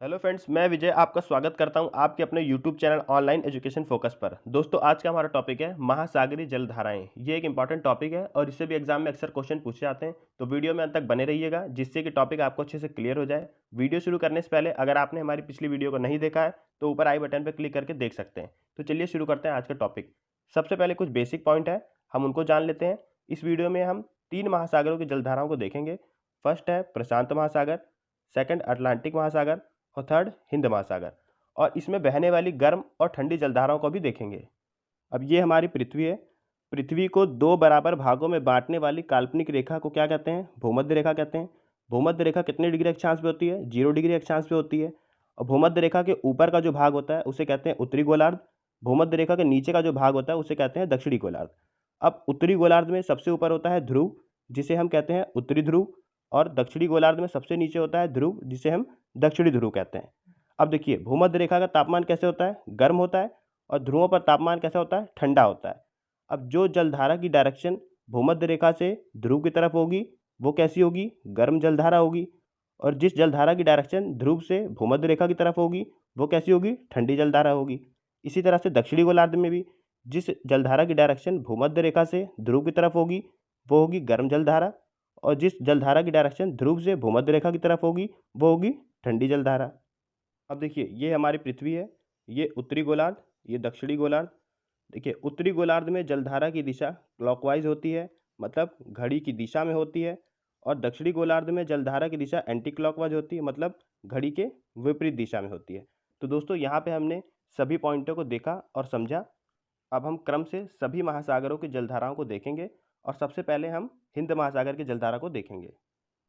Hello friends, मैं विजय आपका स्वागत करता हूं आपके अपने YouTube channel online education focus पर। दोस्तों, आज का हमारा टॉपिक है महासागरीय जलधाराएं। ये एक इंपॉर्टेंट टॉपिक है और इससे भी एग्जाम में अक्सर क्वेश्चन पूछे जाते हैं। तो वीडियो में अंत तक बने रहिएगा जिससे कि टॉपिक आपको अच्छे से क्लियर हो जाए। वीडियो शुरू करने से पहले अगर आपने हमारी पिछली वीडियो को नहीं देखा है तो ऊपर आई बटन पर क्लिक करके देख सकते हैं। तो चलिए शुरू करते हैं आज का टॉपिक। सबसे पहले कुछ बेसिक पॉइंट है, हम उनको जान लेते हैं। इस वीडियो में हम 3 महासागरों की जलधाराओं को देखेंगे। फर्स्ट है प्रशांत महासागर, सेकंड अटलांटिक महासागर और थर्ड हिंद महासागर। और इसमें बहने वाली गर्म और ठंडी जलधाराओं को भी देखेंगे। अब ये हमारी पृथ्वी है। पृथ्वी को 2 बराबर भागों में बांटने वाली काल्पनिक रेखा को क्या कहते हैं? भूमध्य रेखा कहते हैं। भूमध्य रेखा कितने डिग्री अक्षांश पे होती है? 0 डिग्री अक्षांश पे होती है। और भूमध्य रेखा के ऊपर का जो भाग होता है उसे कहते हैं उत्तरी गोलार्ध। भूमध्य रेखा के नीचे का जो भाग होता है उसे कहते हैं दक्षिणी गोलार्ध। अब उत्तरी गोलार्ध में सबसे ऊपर होता है ध्रुव, जिसे हम कहते हैं उत्तरी ध्रुव। और दक्षिणी गोलार्ध में सबसे नीचे होता है ध्रुव, जिसे हम दक्षिणी ध्रुव कहते हैं। अब देखिए, भूमध्य रेखा का तापमान कैसे होता है? गर्म होता है। और ध्रुवों पर तापमान कैसा होता है? ठंडा होता है। अब जो जलधारा की डायरेक्शन भूमध्य रेखा से ध्रुव की तरफ होगी वो कैसी होगी? गर्म जलधारा होगी। और जिस जलधारा की डायरेक्शन ध्रुव से भूमध्य रेखा की तरफ होगी वो कैसी होगी? ठंडी जलधारा होगी। इसी तरह से दक्षिणी गोलार्ध में भी जिस जलधारा की डायरेक्शन भूमध्य रेखा से ध्रुव की तरफ होगी वो होगी गर्म जलधारा। और जिस जलधारा की डायरेक्शन ध्रुव से भूमध्य रेखा की तरफ होगी वो होगी ठंडी जलधारा। अब देखिए, ये हमारी पृथ्वी है, ये उत्तरी गोलार्ध, ये दक्षिणी गोलार्ध। देखिए, उत्तरी गोलार्ध में जलधारा की दिशा क्लॉकवाइज होती है, मतलब घड़ी की दिशा में होती है। और दक्षिणी गोलार्ध में जलधारा की दिशा एंटी क्लॉकवाइज होती है, मतलब घड़ी के विपरीत दिशा में होती है। तो दोस्तों, यहाँ पे हमने सभी पॉइंटों को देखा और समझा। अब हम क्रम से सभी महासागरों की जलधाराओं को देखेंगे। और सबसे पहले हम हिंद महासागर की जलधारा को देखेंगे।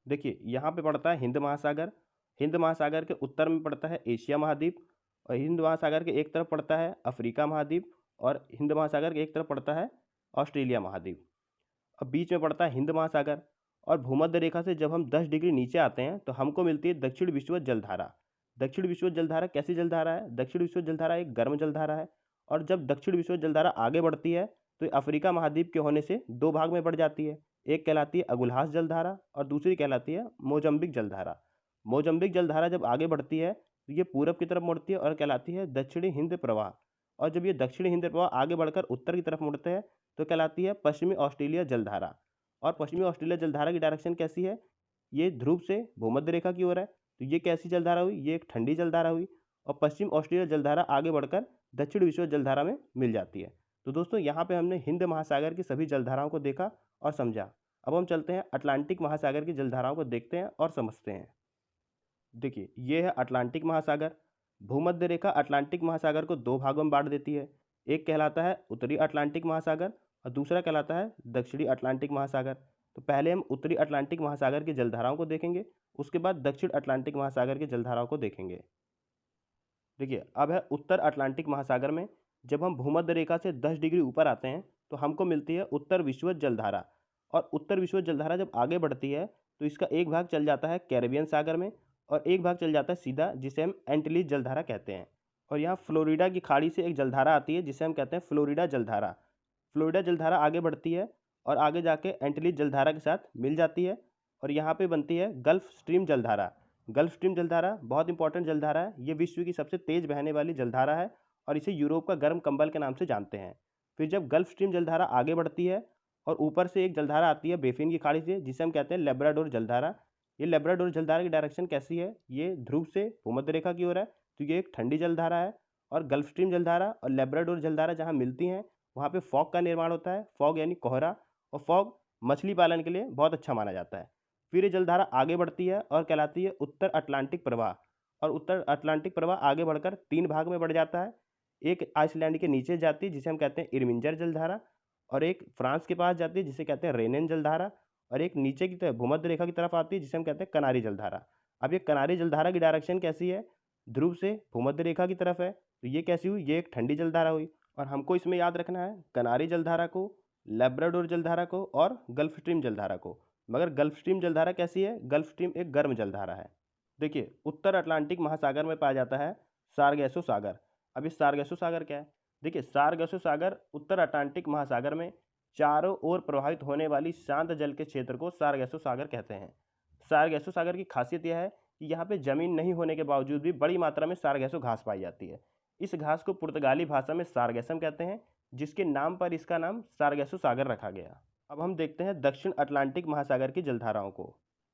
देखिए, यहाँ पे पड़ता है हिंद महासागर। हिंद महासागर के उत्तर में पड़ता है एशिया महाद्वीप। और हिंद महासागर के एक तरफ पड़ता है अफ्रीका महाद्वीप। और हिंद महासागर के एक तरफ पड़ता है ऑस्ट्रेलिया महाद्वीप। अब बीच में पड़ता है हिंद महासागर। और भूमध्य रेखा से जब हम 10 डिग्री नीचे आते हैं तो हमको मिलती है दक्षिण विषुवत जलधारा। दक्षिण विषुवत जलधारा कैसी जलधारा है? दक्षिण विषुवत जलधारा एक गर्म जलधारा है। और जब दक्षिण विषुवत जलधारा आगे बढ़ती है तो ये अफ्रीका महाद्वीप के होने से 2 भाग में बढ़ जाती है। एक कहलाती है अगुल्हास जलधारा और दूसरी कहलाती है मोजम्बिक जलधारा। मोजम्बिक जलधारा जब आगे बढ़ती है तो ये पूरब की तरफ मुड़ती है और कहलाती है दक्षिणी हिंद प्रवाह। और जब ये दक्षिणी हिंद प्रवाह आगे बढ़कर उत्तर की तरफ मुड़ते हैं तो कहलाती है पश्चिमी ऑस्ट्रेलिया जलधारा। और पश्चिमी ऑस्ट्रेलिया जलधारा की डायरेक्शन कैसी है? ये ध्रुव से भूमध्य रेखा की ओर है। तो ये कैसी जलधारा हुई? ये एक ठंडी जलधारा हुई। और पश्चिम ऑस्ट्रेलिया जलधारा आगे बढ़कर दक्षिण विषुवत जलधारा में मिल जाती है। तो दोस्तों, यहाँ पे हमने हिंद महासागर की सभी जलधाराओं को देखा और समझा। अब हम चलते हैं अटलांटिक महासागर की जलधाराओं को देखते हैं और समझते हैं। देखिए, ये है अटलांटिक महासागर। भूमध्य रेखा अटलांटिक महासागर को 2 भागों में बांट देती है। एक कहलाता है उत्तरी अटलांटिक महासागर और दूसरा कहलाता है दक्षिणी अटलांटिक महासागर। तो पहले हम उत्तरी अटलांटिक महासागर की जलधाराओं को देखेंगे, उसके बाद दक्षिण अटलांटिक महासागर की जलधाराओं को देखेंगे। देखिए, अब है उत्तर अटलांटिक महासागर में जब हम भूमध्य रेखा से 10 डिग्री ऊपर आते हैं तो हमको मिलती है उत्तर विषुवत जलधारा। और उत्तर विषुवत जलधारा जब आगे बढ़ती है तो इसका एक भाग चल जाता है कैरेबियन सागर में और एक भाग चल जाता है सीधा, जिसे हम एंटीलीज जलधारा कहते हैं। और यहाँ फ्लोरिडा की खाड़ी से एक जलधारा आती है जिसे हम कहते हैं फ्लोरिडा जलधारा। फ्लोरिडा जलधारा आगे बढ़ती है और आगे जाके एंटीलीज जलधारा के साथ मिल जाती है और यहाँ पे बनती है गल्फ स्ट्रीम जलधारा। गल्फ स्ट्रीम जलधारा बहुत इंपॉर्टेंट जलधारा है। ये विश्व की सबसे तेज बहने वाली जलधारा है और इसे यूरोप का गर्म कंबल के नाम से जानते हैं। फिर जब गल्फ स्ट्रीम जलधारा आगे बढ़ती है और ऊपर से एक जलधारा आती है बेफिन की खाड़ी से जिसे हम कहते हैं लेब्राडोर जलधारा। ये लेब्राडोर जलधारा की डायरेक्शन कैसी है? ये ध्रुव से भूमध्य रेखा की ओर है, तो ये एक ठंडी जलधारा है। और गल्फ स्ट्रीम जलधारा और लेब्राडोर जलधारा जहाँ मिलती हैं वहाँ पे फॉग का निर्माण होता है। फॉग यानी कोहरा। और फॉग मछली पालन के लिए बहुत अच्छा माना जाता है। फिर ये जलधारा आगे बढ़ती है और कहलाती है उत्तर अटलांटिक प्रवाह। और उत्तर अटलांटिक प्रवाह आगे बढ़कर 3 भाग में बढ़ जाता है। एक आइसलैंड के नीचे जाती है जिसे हम कहते हैं इरमिंजर जलधारा। और एक फ्रांस के पास जाती है जिसे कहते हैं रेनेन जलधारा। और एक नीचे की तरफ भूमध्य रेखा की तरफ आती है जिसे हम कहते हैं कनारी जलधारा। अब ये कनारी जलधारा की डायरेक्शन कैसी है? ध्रुव से भूमध्य रेखा की तरफ है, तो ये कैसी हुई? ये एक ठंडी जलधारा हुई। और हमको इसमें याद रखना है कनारी जलधारा को, लेब्राडोर जलधारा को और गल्फ स्ट्रीम जलधारा को। मगर गल्फ स्ट्रीम जलधारा कैसी है? गल्फ स्ट्रीम एक गर्म जलधारा है। देखिए, उत्तर अटलांटिक महासागर में पाया जाता है सारगैसो सागर। अब इस सारगैसो सागर क्या है? देखिए, सारगैसो सागर उत्तर अटलांटिक महासागर में चारों ओर प्रवाहित होने वाली शांत जल के क्षेत्र को सारगैसो सागर कहते हैं। सारगैसो सागर की खासियत यह है कि यहाँ पे ज़मीन नहीं होने के बावजूद भी बड़ी मात्रा में सारगैसो घास पाई जाती है। इस घास को पुर्तगाली भाषा में सारगैसम कहते हैं, जिसके नाम पर इसका नाम सारगैसो सागर रखा गया। अब हम देखते हैं दक्षिण अटलांटिक महासागर की जलधाराओं को।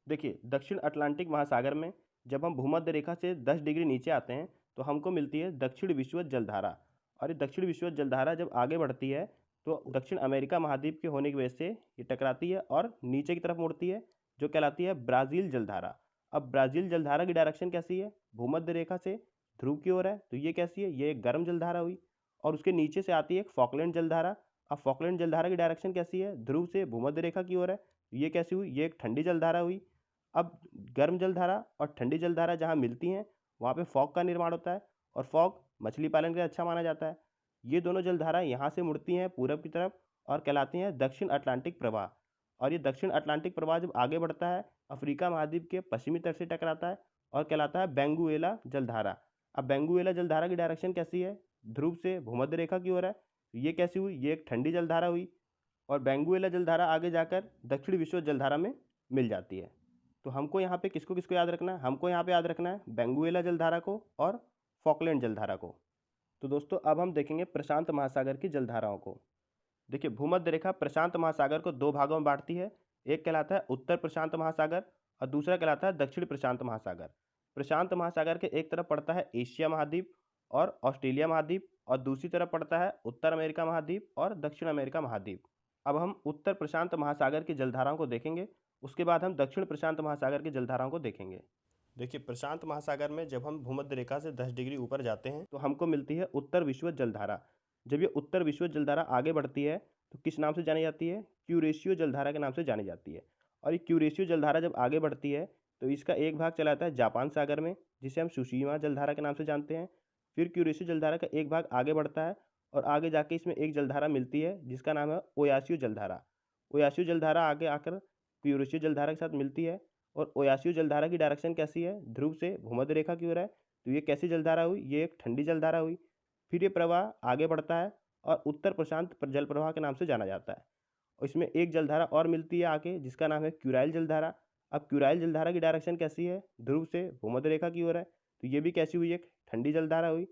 देखिए, दक्षिण अटलांटिक महासागर में जब हम भूमध्य रेखा से 10 डिग्री नीचे आते हैं तो हमको मिलती है दक्षिण विषुवत जलधारा। और ये दक्षिण विषुवत जलधारा जब आगे बढ़ती है तो दक्षिण अमेरिका महाद्वीप के होने की वजह से ये टकराती है और नीचे की तरफ मुड़ती है, जो कहलाती है ब्राज़ील जलधारा। अब ब्राज़ील जलधारा की डायरेक्शन कैसी है? भूमध्य रेखा से ध्रुव की ओर है, तो ये कैसी है? ये एक गर्म जलधारा हुई। और उसके नीचे से आती है एक फॉकलैंड जलधारा। अब फॉकलैंड जलधारा की डायरेक्शन कैसी है? ध्रुव से भूमध्य रेखा की ओर है, तो ये कैसी हुई? ये एक ठंडी जलधारा हुई। अब गर्म जलधारा और ठंडी जलधारा जहाँ मिलती हैं वहाँ पे फॉग का निर्माण होता है, और फॉग मछली पालन के लिए अच्छा माना जाता है। ये दोनों जलधाराएं यहाँ से मुड़ती हैं पूरब की तरफ और कहलाती हैं दक्षिण अटलांटिक प्रवाह। और ये दक्षिण अटलांटिक प्रवाह जब आगे बढ़ता है अफ्रीका महाद्वीप के पश्चिमी तट से टकराता है और कहलाता है बेंगुएला जलधारा। अब बेंगुएला जलधारा की डायरेक्शन कैसी है? ध्रुव से भूमध्य रेखा की ओर है, तो ये कैसी हुई? ये एक ठंडी जलधारा हुई। और बेंगुएला जलधारा आगे जाकर दक्षिण विषुवत जलधारा में मिल जाती है। तो हमको यहाँ पे किसको किसको याद रखना है? हमको यहाँ पे याद रखना है बेंगुएला जलधारा को और फॉकलैंड जलधारा को। तो दोस्तों अब हम देखेंगे प्रशांत महासागर की जलधाराओं को। देखिए, भूमध्य रेखा प्रशांत महासागर को दो भागों में बांटती है। एक कहलाता है उत्तर प्रशांत महासागर और दूसरा कहलाता है दक्षिण प्रशांत महासागर। प्रशांत महासागर के एक तरफ पड़ता है एशिया महाद्वीप और ऑस्ट्रेलिया महाद्वीप, और दूसरी तरफ पड़ता है उत्तर अमेरिका महाद्वीप और दक्षिण अमेरिका महाद्वीप। अब हम उत्तर प्रशांत महासागर की जलधाराओं को देखेंगे, उसके बाद हम दक्षिण प्रशांत महासागर की जलधाराओं को देखेंगे। देखिए, प्रशांत महासागर में जब हम भूमध्य रेखा से 10 डिग्री ऊपर जाते हैं तो हमको मिलती है उत्तर विषुवत जलधारा। जब ये उत्तर विषुवत जलधारा आगे बढ़ती है तो किस नाम से जानी जाती है? क्यूरेशियो जलधारा के नाम से जानी जाती है। और ये क्यूरेशियो जलधारा जब आगे बढ़ती है तो इसका एक भाग चला जाता है जापान सागर में, जिसे हम सुशीमा जलधारा के नाम से जानते हैं। फिर क्यूरेशियो जलधारा का एक भाग आगे बढ़ता है और आगे जाके इसमें एक जलधारा मिलती है जिसका नाम है ओयासियो जलधारा। ओयासियो जलधारा आगे आकर क्यूरेशियो जलधारा के साथ मिलती है। और ओयासियो जलधारा की डायरेक्शन कैसी है? ध्रुव से भूमध्य रेखा की ओर है, तो ये कैसी जलधारा हुई? ये एक ठंडी जलधारा हुई। फिर ये प्रवाह आगे बढ़ता है और उत्तर प्रशांत जल प्रवाह के नाम से जाना जाता है। और इसमें एक जलधारा और मिलती है आगे जिसका नाम है क्यूराइल जलधारा। अब क्यूराइल जलधारा की डायरेक्शन कैसी है? ध्रुव से भूमध्य रेखा की ओर है, तो ये भी कैसी हुई? एक ठंडी जलधारा हुई।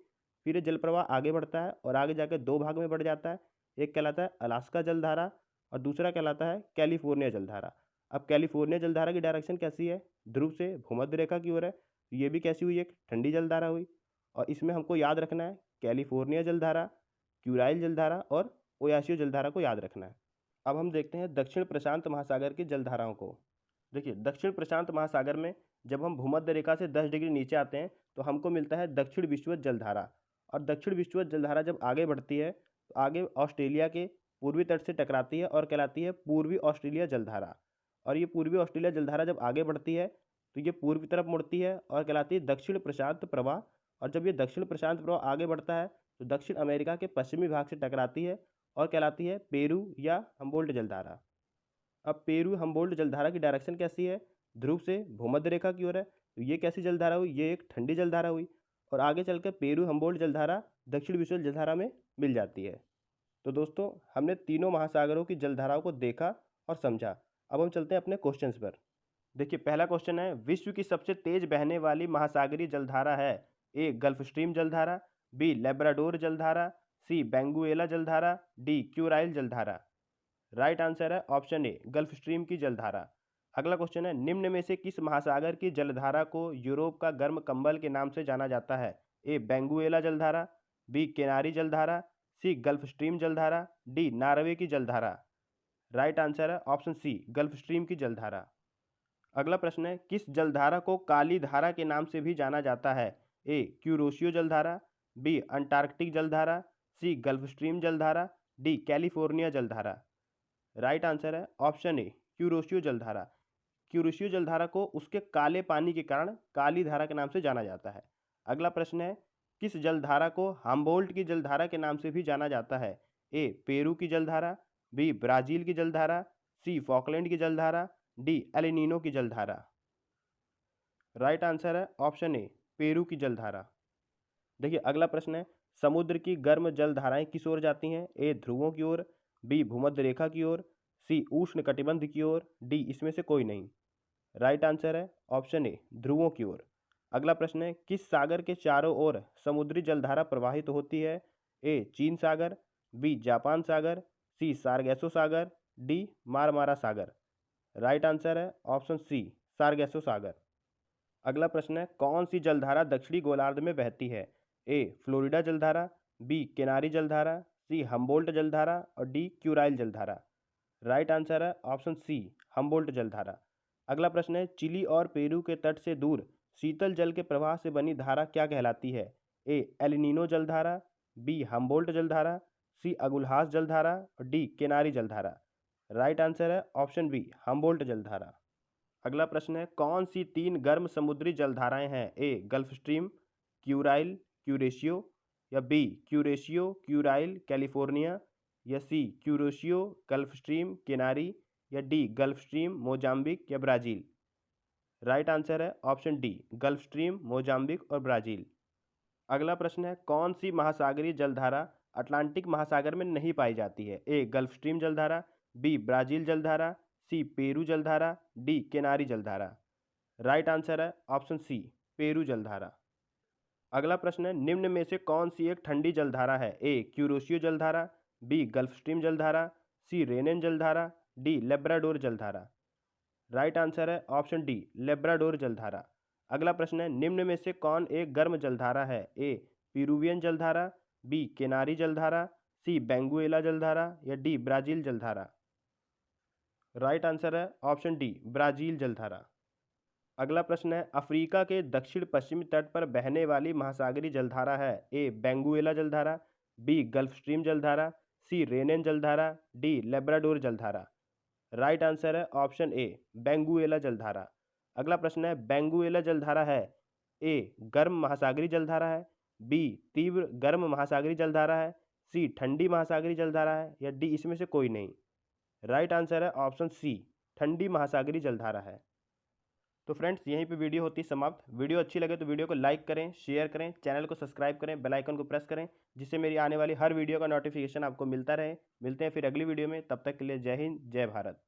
फिर ये जल प्रवाह आगे बढ़ता है और आगे जाकर दो भाग में बढ़ जाता है। एक कहलाता है अलास्का जलधारा और दूसरा कहलाता है कैलिफोर्निया जलधारा। अब कैलिफोर्निया जलधारा की डायरेक्शन कैसी है? ध्रुव से भूमध्य रेखा की ओर है, तो ये भी कैसी हुई? एक ठंडी जलधारा हुई। और इसमें हमको याद रखना है कैलिफोर्निया जलधारा, क्यूराइल जलधारा और ओयासियो जलधारा को याद रखना है। अब हम देखते हैं दक्षिण प्रशांत महासागर की जलधाराओं को। देखिए, दक्षिण प्रशांत महासागर में जब हम भूमध्य रेखा से 10 डिग्री नीचे आते हैं तो हमको मिलता है दक्षिण विषुवत जलधारा। और दक्षिण विषुवत जलधारा जब आगे बढ़ती है तो आगे ऑस्ट्रेलिया के पूर्वी तट से टकराती है और कहलाती है पूर्वी ऑस्ट्रेलिया जलधारा। और ये पूर्वी ऑस्ट्रेलिया जलधारा जब आगे बढ़ती है तो ये पूर्व की तरफ मुड़ती है और कहलाती है दक्षिण प्रशांत प्रवाह। और जब ये दक्षिण प्रशांत प्रवाह आगे बढ़ता है तो दक्षिण अमेरिका के पश्चिमी भाग से टकराती है और कहलाती है पेरू या हम्बोल्ट जलधारा। अब पेरू हम्बोल्ट जलधारा की डायरेक्शन कैसी है? ध्रुव से भूमध्य रेखा की ओर है, तो ये कैसी जलधारा हुई? ये एक ठंडी जलधारा हुई। और आगे चलकर पेरू हम्बोल्ट जलधारा दक्षिण विषुवत जलधारा में मिल जाती है। तो दोस्तों, हमने तीनों महासागरों की जलधाराओं को देखा और समझा। अब हम चलते हैं अपने क्वेश्चंस पर। देखिए, पहला क्वेश्चन है, विश्व की सबसे तेज बहने वाली महासागरीय जलधारा है? ए गल्फ स्ट्रीम जलधारा, बी लेब्राडोर जलधारा, सी बेंगुएला जलधारा, डी क्यूराइल जलधारा। राइट आंसर है ऑप्शन ए गल्फ स्ट्रीम की जलधारा। अगला क्वेश्चन है, निम्न में से किस महासागर की जलधारा को यूरोप का गर्म कंबल के नाम से जाना जाता है? ए बेंगुएला जलधारा, बी केनारी जलधारा, सी गल्फ स्ट्रीम जलधारा, डी नॉर्वे की जलधारा। राइट आंसर है ऑप्शन सी गल्फ स्ट्रीम की जलधारा। अगला प्रश्न है, किस जलधारा को काली धारा के नाम से भी जाना जाता है? ए क्यूरोशियो जलधारा, बी अंटार्कटिक जलधारा, सी गल्फ स्ट्रीम जलधारा, डी कैलिफोर्निया जलधारा। राइट आंसर है ऑप्शन ए क्यूरोशियो जलधारा। क्यूरोशियो जलधारा को उसके काले पानी के कारण काली धारा के नाम से जाना जाता है। अगला प्रश्न है, किस जलधारा को हम्बोल्ट की जलधारा के नाम से भी जाना जाता है? ए पेरू की जलधारा, बी ब्राजील की जलधारा, सी फॉकलैंड की जलधारा, डी एलिनीनो की जलधारा। राइट आंसर है ऑप्शन ए पेरू की जलधारा। देखिए, अगला प्रश्न है, समुद्र की गर्म जलधाराएं किस ओर जाती हैं? ए ध्रुवों की ओर, बी भूमध्य रेखा की ओर, सी उष्ण कटिबंध की ओर, डी इसमें से कोई नहीं। राइट आंसर है ऑप्शन ए ध्रुवों की ओर। अगला प्रश्न है, किस सागर के चारों ओर समुद्री जलधारा प्रवाहित होती है? ए चीन सागर, बी जापान सागर, सी सारगैसो सागर, डी मारमारा सागर। राइट आंसर है ऑप्शन सी सारगैसो सागर। अगला प्रश्न है, कौन सी जलधारा दक्षिणी गोलार्ध में बहती है? ए फ्लोरिडा जलधारा, बी केनारी जलधारा, सी हम्बोल्ट जलधारा और डी क्यूराइल जलधारा। राइट आंसर है ऑप्शन सी हम्बोल्ट जलधारा। अगला प्रश्न है, चिली और पेरू के तट से दूर शीतल जल के प्रवाह से बनी धारा क्या कहलाती है? ए एलिनीनो जलधारा, बी हम्बोल्ट जलधारा, सी अगुल्हास जलधारा और डी केनारी जलधारा। राइट आंसर है ऑप्शन बी हम्बोल्ट जलधारा। अगला प्रश्न है, कौन सी 3 गर्म समुद्री जलधाराएं हैं? ए गल्फ स्ट्रीम, क्यूराइल क्यूरेशियो, या बी क्यूरेशियो क्यूराइल कैलिफोर्निया, या सी क्यूरेशियो गल्फ स्ट्रीम केनारी, या डी गल्फ स्ट्रीम मोजाम्बिक या ब्राज़ील। राइट आंसर है option D gulf stream Mozambique और ब्राज़ील। अगला प्रश्न है, कौन सी महासागरीय जलधारा अटलांटिक महासागर में नहीं पाई जाती है? ए गल्फ स्ट्रीम जलधारा, बी ब्राज़ील जलधारा, सी पेरू जलधारा, डी केनारी जलधारा। राइट आंसर है ऑप्शन सी पेरू जलधारा। अगला प्रश्न है, निम्न में से कौन सी एक ठंडी जलधारा है? ए क्यूरोशियो जलधारा, बी गल्फ स्ट्रीम जलधारा, सी रेनेन जलधारा, डी लेब्राडोर जलधारा। राइट आंसर है ऑप्शन डी लेब्राडोर जलधारा। अगला प्रश्न है, निम्न में से कौन एक गर्म जलधारा है? ए पेरुवियन जलधारा, बी केनारी जलधारा, सी बेंगुएला जलधारा या डी ब्राज़ील जलधारा। राइट आंसर है ऑप्शन डी ब्राज़ील जलधारा। अगला प्रश्न है, अफ्रीका के दक्षिण पश्चिमी तट पर बहने वाली महासागरीय जलधारा है? ए बेंगुएला जलधारा, बी गल्फ स्ट्रीम जलधारा, सी रेनेन जलधारा, डी लेब्राडोर जलधारा। राइट आंसर है ऑप्शन ए बेंगुएला जलधारा। अगला प्रश्न है, बेंगुएला जलधारा है ए गर्म महासागरीय जलधारा है, बी तीव्र गर्म महासागरीय जलधारा है, सी ठंडी महासागरीय जलधारा है या डी इसमें से कोई नहीं। राइट आंसर है ऑप्शन सी ठंडी महासागरीय जलधारा है। तो फ्रेंड्स, यहीं पे वीडियो होती है समाप्त। वीडियो अच्छी लगे तो वीडियो को लाइक करें, शेयर करें, चैनल को सब्सक्राइब करें, बेल आइकन को प्रेस करें, जिससे मेरी आने वाली हर वीडियो का नोटिफिकेशन आपको मिलता रहे। मिलते हैं फिर अगली वीडियो में, तब तक के लिए जय हिंद जय भारत।